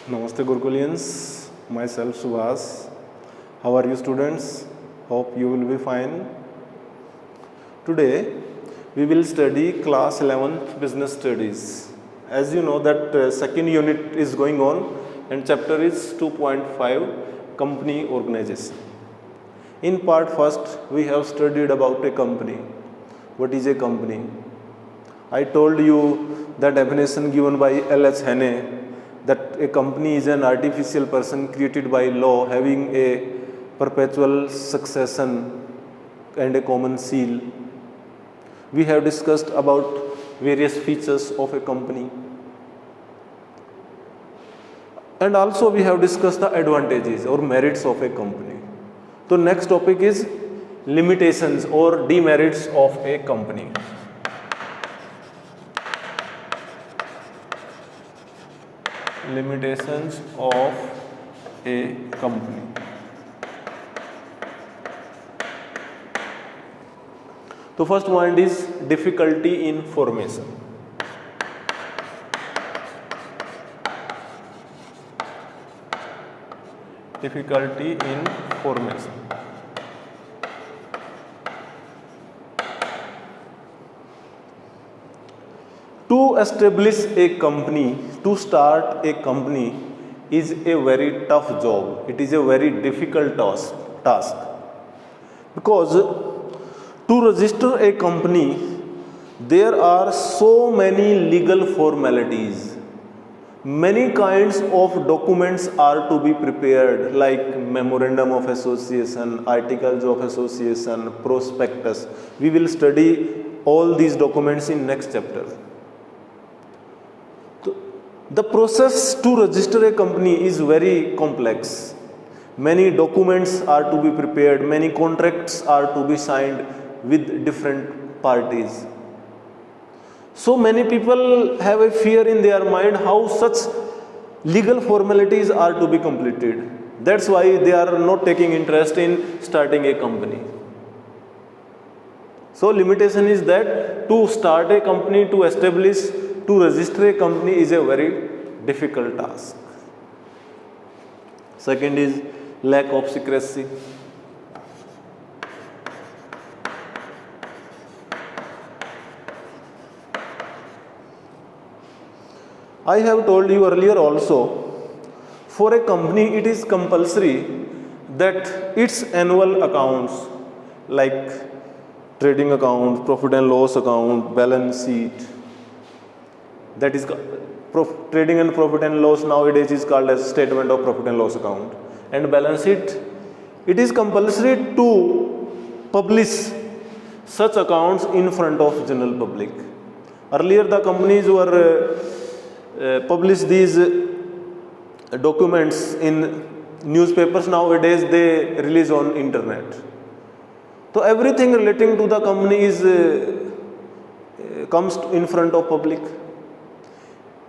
Namaste Gurukulians, myself Subhas. How are you students? Hope you will be fine. Today we will study class 11th business studies. As you know that second unit is going on and chapter is 2.5 company organization. In part first we have studied about a company. What is a company? I told you the definition given by L.H. Henne that a company is an artificial person created by law having a perpetual succession and a common seal. We have discussed about various features of a company. And also we have discussed the advantages or merits of a company. So next topic is limitations or demerits of a company. Limitations of a company. So first point is difficulty in formation. Difficulty in formation. To establish a company, to start a company is a very tough job. It is a very difficult task. Because to register a company, there are so many legal formalities. Many kinds of documents are to be prepared like memorandum of association, articles of association, prospectus. We will study all these documents in next chapter. The process to register a company is very complex. Many documents are to be prepared, many contracts are to be signed with different parties. So many people have a fear in their mind how such legal formalities are to be completed. That's why they are not taking interest in starting a company. So limitation is that to start a company, to establish, to register a company is a very difficult task. Second is lack of secrecy. I have told you earlier also, for a company it is compulsory that its annual accounts like trading account, profit and loss account, balance sheet, that is trading and profit and loss nowadays is called as statement of profit and loss account, and balance sheet, it is compulsory to publish such accounts in front of general public. Earlier the companies were publish these documents in newspapers. Nowadays they release on internet. So everything relating to the company is comes in front of public.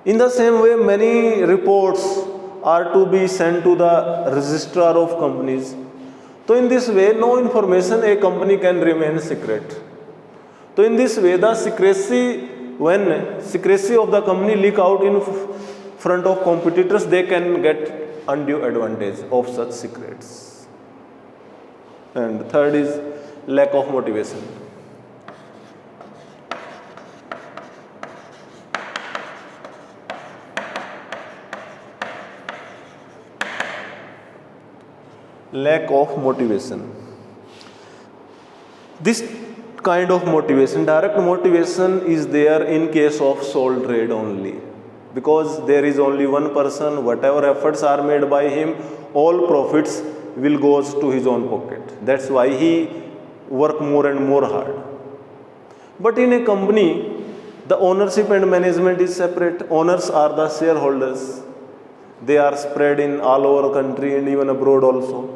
In the same way, many reports are to be sent to the registrar of companies. So in this way, no information a company can remain secret. So in this way, the secrecy, when secrecy of the company leak out in front of competitors, they can get undue advantage of such secrets. And third is lack of motivation. Lack of motivation. This kind of motivation, direct motivation, is there in case of sole trade only. Because there is only one person, whatever efforts are made by him, all profits will go to his own pocket. That's why he work more and more hard. But in a company, the ownership and management is separate. Owners are the shareholders. They are spread in all over country and even abroad also.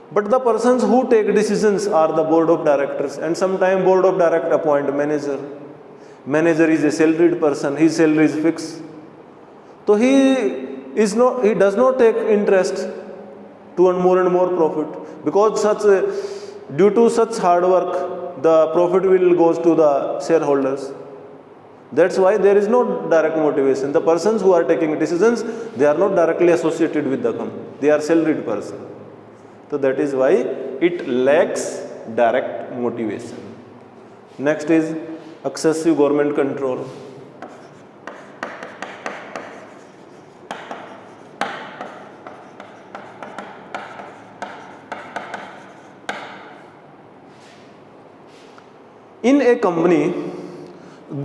But the persons who take decisions are the board of directors, and sometimes board of directors appoint manager. Manager is a salaried person, his salary is fixed. So he does not take interest to earn more and more profit, because due to such hard work the profit will goes to the shareholders. That's why there is no direct motivation. The persons who are taking decisions, they are not directly associated with the company. They are salaried person. So that is why it lacks direct motivation. Next is excessive government control. In a company,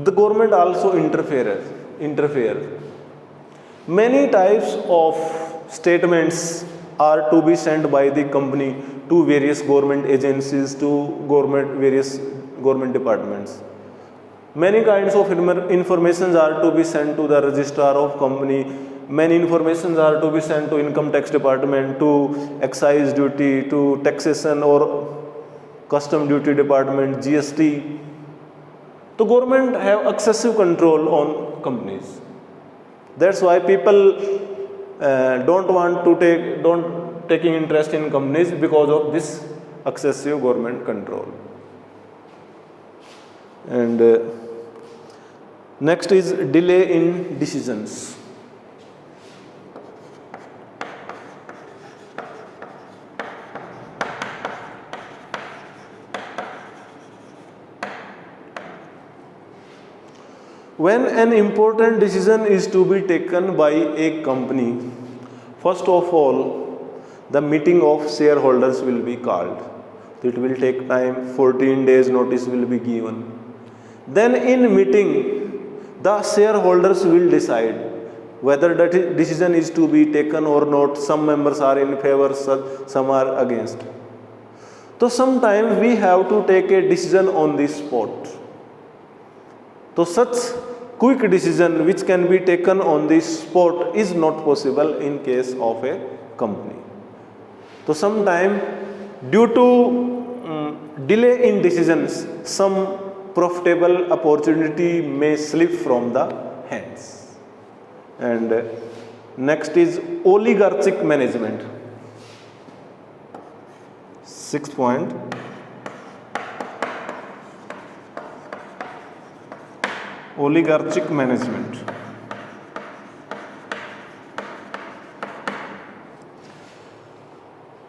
the government also interfere. Many types of statements are to be sent by the company to various government agencies, to various government departments. Many kinds of informations are to be sent to the registrar of company. Many informations are to be sent to income tax department, to excise duty, to taxation or custom duty department, GST. The government have excessive control on companies. That's why people don't taking interest in companies because of this excessive government control. And next is delay in decisions. When an important decision is to be taken by a company, first of all, the meeting of shareholders will be called. It will take time, 14 days notice will be given. Then in meeting, the shareholders will decide whether that decision is to be taken or not. Some members are in favor, some are against. So sometimes we have to take a decision on the spot. So such quick decision which can be taken on the spot is not possible in case of a company. So sometimes due to delay in decisions, some profitable opportunity may slip from the hands. And next is oligarchic management. 6th point. Oligarchic management.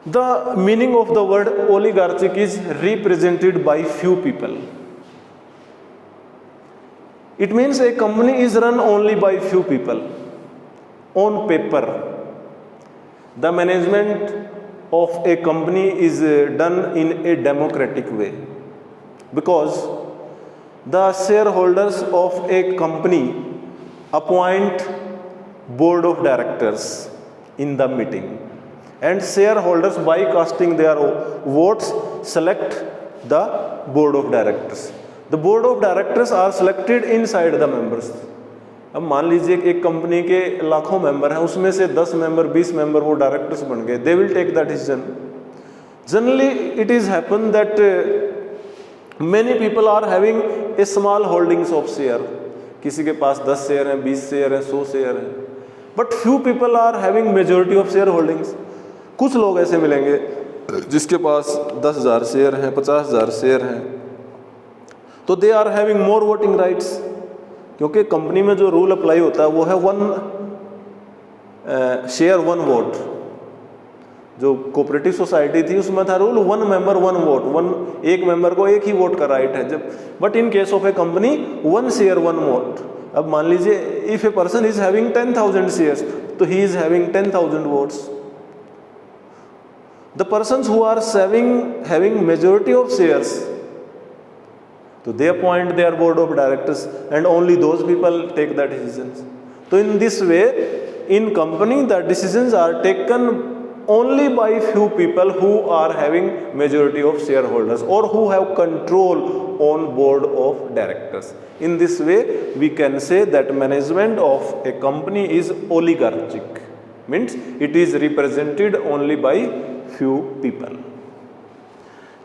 The meaning of the word oligarchic is represented by few people. It means a company is run only by few people. On paper, the management of a company is done in a democratic way, because the shareholders of a company appoint board of directors in the meeting, and shareholders, by casting their votes, select the board of directors. The board of directors are selected inside the members. अब मान लीजिए एक company के लाखों member हैं, उसमें से 10 member 20 member वो डायरेक्टर्स बन गए, they will take that decision. Generally it is happen that many people are having a small holdings of share. किसी के पास 10 शेयर हैं, 20 शेयर हैं, 100 शेयर हैं, but few people are having majority of share holdings. कुछ लोग ऐसे मिलेंगे जिसके पास 10,000 शेयर हैं, 50,000 शेयर हैं, तो they are having more voting rights. क्योंकि कंपनी में जो रूल अप्लाई होता है वो है 1 शेयर 1 वोट. जो कोऑपरेटिव सोसाइटी थी उसमें था रूल 1 मेंबर 1 वोट, एक मेंबर को एक ही वोट का राइट है. जब but in case of a company 1 share 1 vote. अब मान लीजिए if a person is having 10,000 shares, तो he is having 10,000 votes. The persons who are having majority of shares, तो they appoint their board of directors and only those people take the decisions. तो in this way in company the decisions are taken only by few people who are having majority of shareholders or who have control on board of directors. In this way we can say that management of a company is oligarchic, means it is represented only by few people.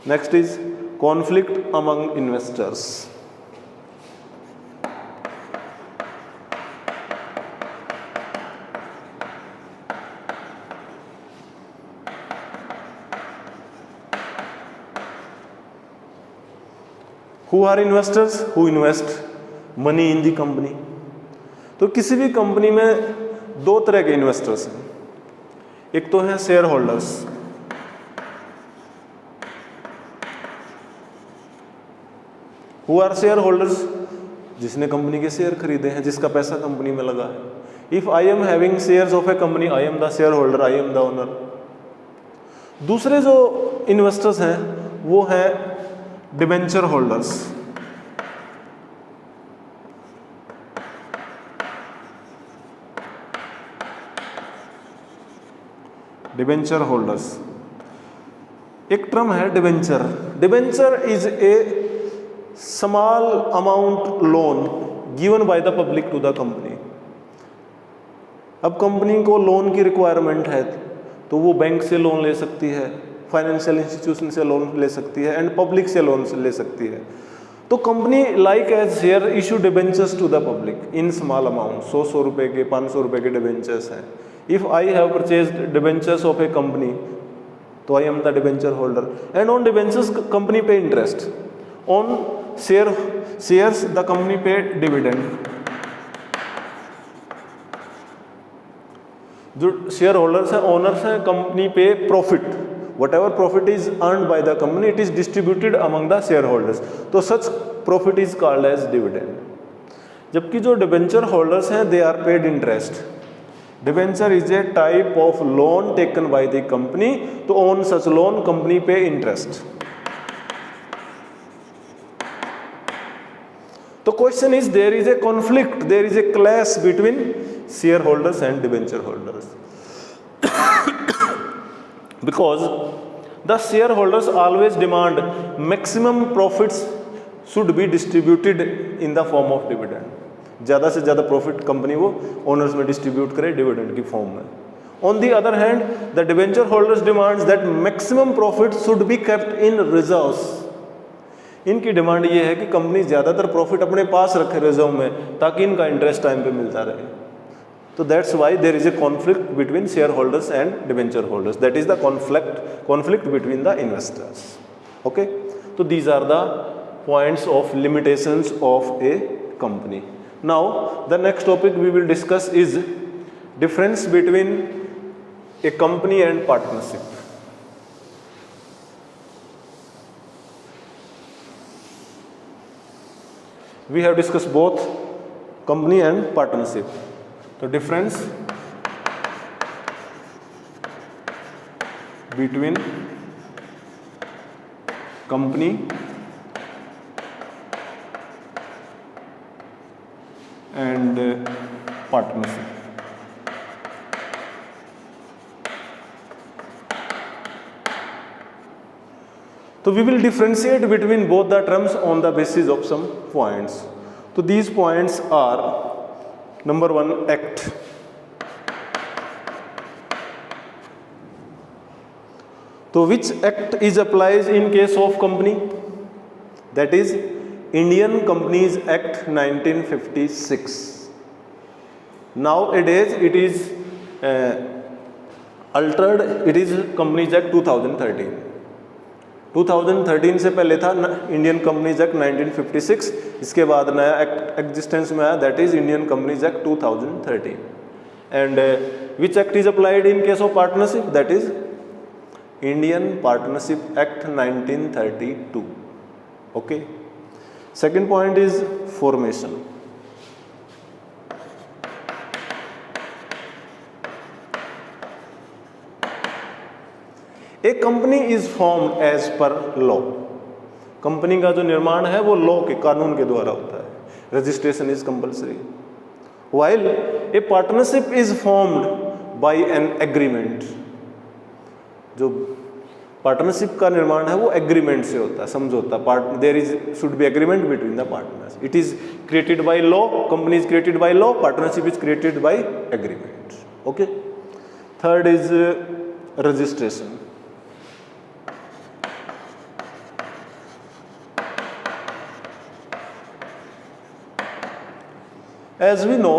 Next is conflict among investors. Who are investors? Who invest? Money in the company. तो किसी भी company में दो तरह के investors हैं, एक तो हैं share holders, who are share holders, जिसने कंपनी के शेयर खरीदे हैं, जिसका पैसा कंपनी में लगा है। If I am having shares of a company, I am the share holder, I am the owner. दूसरे जो इन्वेस्टर्स हैं वो हैं डिबेंचर होल्डर्स। डिबेंचर होल्डर्स, एक टर्म है debenture. Debenture is a small amount loan given by the public to the company. अब company को loan की रिक्वायरमेंट है तो वो बैंक से लोन ले सकती है, फाइनेंशियल इंस्टीट्यूशन से लोन ले सकती है एंड पब्लिक से लोन ले सकती है। तो company like as share issue debentures to the public in small amount. 100 रुपए के, 500 रुपए के डिबेंचर्स हैं। If I have purchased debentures of a company तो I am the debenture holder and on debentures company pay interest, on shares the company pay dividend. जो share holders हैं, owners हैं, company pay profit, whatever profit is earn by the company it is distributed among the share holders, तो such profit is called as dividend. जबकि जो debenture holders हैं they are paid interest. Debenture is a type of loan taken by the company, तो on such loan company pay interest. तो question is there is a conflict, there is a clash between shareholders and debenture holders because the shareholders always demand maximum profits should be distributed in the form of dividend। ज़्यादा से ज़्यादा profit company वो owners में distribute करे dividend की form में। On the other hand the debenture holders demands that maximum profit should be kept in reserves. इनकी demand ये है कि कंपनी ज़्यादातर प्रॉफिट अपने पास रखे रिजर्व में, ताकि इनका इंटरेस्ट टाइम पे मिलता रहे। तो that's why there is a conflict between share holders and debenture holders, that is the conflict between the investors. Okay, तो these are the points of limitations of a company. Now the next topic we will discuss is difference between a company and partnership. We have discussed both company and partnership. The difference between company and partnership. So we will differentiate between both the terms on the basis of some points. So these points are: number 1, act. So which act is applied in case of company? That is Indian Companies Act 1956. Nowadays it is altered, it is Companies Act 2013. 2013 से पहले था Indian companies act 1956, इसके बाद नया act existence में आया, that is Indian companies act 2013। And which act is applied in case of partnership? That is Indian partnership act 1932। Okay, second point is formation. A company is formed as per law. Company का जो निर्माण है वो law के, कानून के द्वारा होता है। Registration is compulsory. While a partnership is formed by an agreement. जो पार्टनरशिप का निर्माण है वो एग्रीमेंट से होता है, समझौता। There is should be agreement between the partners. It is created by law, company is created by law, partnership is created by agreement. Okay, third is registration. As we know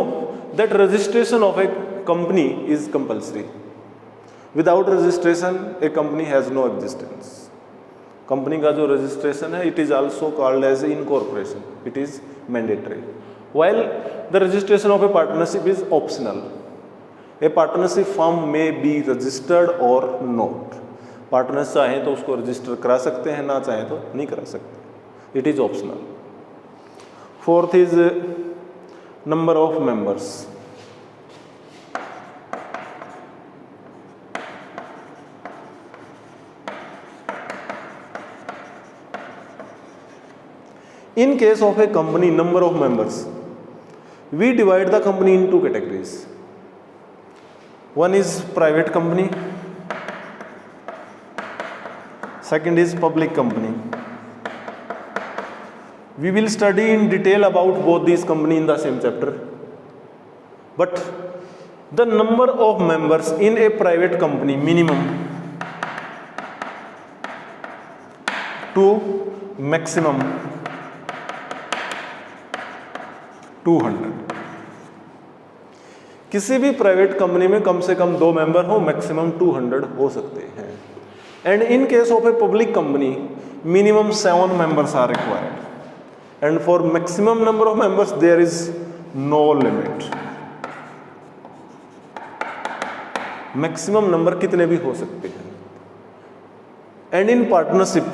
that registration of a company is compulsory. Without registration, a company has no existence. Company का जो registration है, it is also called as incorporation, it is mandatory, while the registration of a partnership is optional. A partnership firm may be registered or not. Partners चाहें तो उसको register करा सकते हैं, ना चाहें तो नहीं करा सकते, it is optional. Fourth is number of members. In case of a company number of members, we divide the company in two categories. One is private company, second is public company. We will study in detail about both these companies in the same chapter. But the number of members in a private company minimum to maximum 200. किसी भी private company में कम से कम 2 member हो, maximum 200 हो सकते हैं. And in case of a public company minimum 7 members are required, and for maximum number of members there is no limit. Maximum number कितने भी हो सकते हैं. And in partnership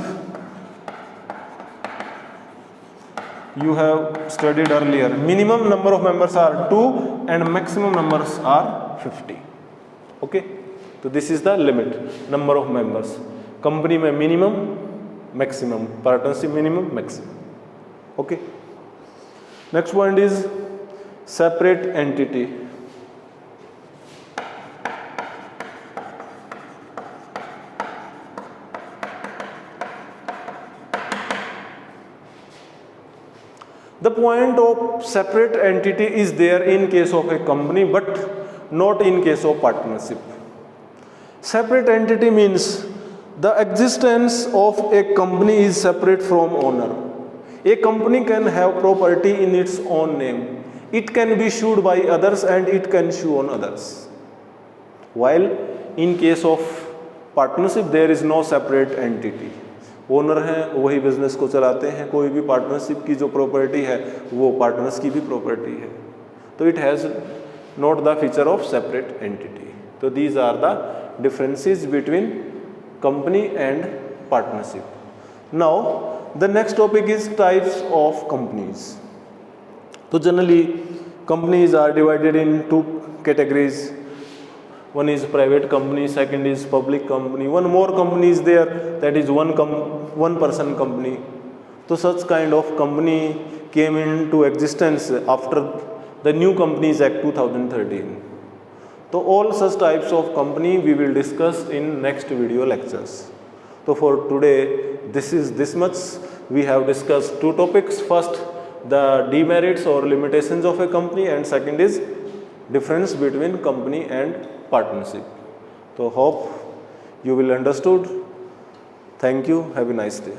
you have studied earlier, minimum number of members are 2 and maximum numbers are 50. Okay, so this is the limit, number of members. Company में minimum, maximum, partnership minimum, maximum. Okay, next point is separate entity. The point of separate entity is there in case of a company but not in case of partnership. Separate entity means the existence of a company is separate from owner. A company can have property in its own name. It can be sued by others and it can sue on others. While in case of partnership there is no separate entity. Owner हैं वही business को चलाते हैं, कोई भी partnership की जो property है वो पार्टनर्स की भी प्रॉपर्टी है, तो it has not the feature of separate entity. तो these are the differences between company and partnership. Now the next topic is types of companies. तो generally companies are divided in 2 categories. One is private company, second is public company. One more company is there, that is one person company. So such kind of company came into existence after the New Companies Act 2013. So all such types of company we will discuss in next video lectures. So for today this is this much. We have discussed 2 topics. First, the demerits or limitations of a company, and second is difference between company and partnership. So hope you will understood. Thank you. Have a nice day.